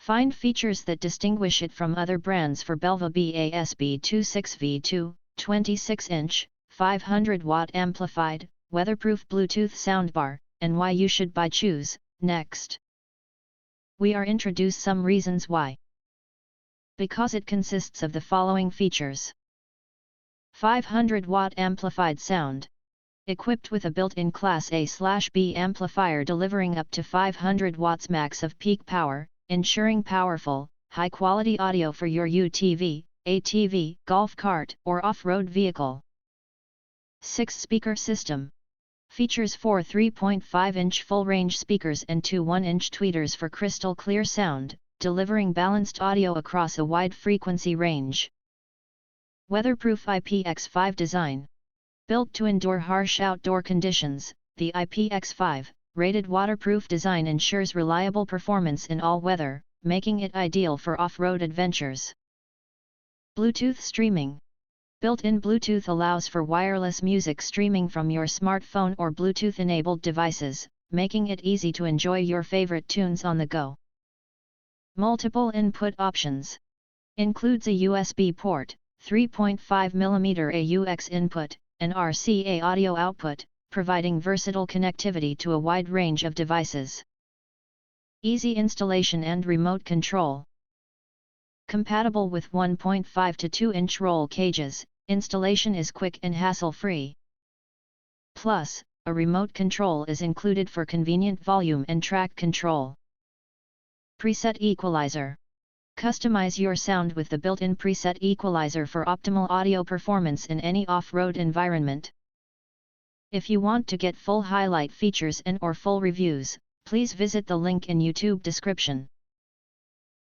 Find features that distinguish it from other brands for BELVA BASB26v2, 26-inch, 500-watt amplified, weatherproof Bluetooth soundbar, and why you should buy choose. Next, we are introduce some reasons why. Because it consists of the following features. 500-watt amplified sound. Equipped with a built-in Class A/B amplifier delivering up to 500 watts max of peak power, ensuring powerful, high-quality audio for your UTV, ATV, golf cart, or off-road vehicle. 6-speaker system. Features 4 3.5-inch full-range speakers and 2 1-inch tweeters for crystal clear sound, delivering balanced audio across a wide frequency range. Weatherproof IPX5 design. Built to endure harsh outdoor conditions, the IPX5 rated waterproof design ensures reliable performance in all weather, making it ideal for off-road adventures. Bluetooth streaming. Built-in Bluetooth allows for wireless music streaming from your smartphone or Bluetooth-enabled devices, making it easy to enjoy your favorite tunes on the go. Multiple input options. Includes a USB port, 3.5mm AUX input, and RCA audio output, providing versatile connectivity to a wide range of devices. Easy installation and remote control. Compatible with 1.5 to 2-inch roll cages, installation is quick and hassle-free. Plus, a remote control is included for convenient volume and track control. Preset Equalizer. Customize your sound with the built-in preset equalizer for optimal audio performance in any off-road environment. If you want to get full highlight features and/or full reviews, please visit the link in YouTube description.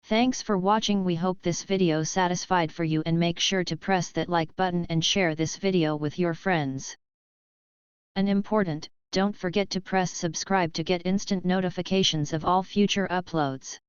Thanks for watching. We hope this video satisfied for you, and make sure to press that like button and share this video with your friends. And important, don't forget to press subscribe to get instant notifications of all future uploads.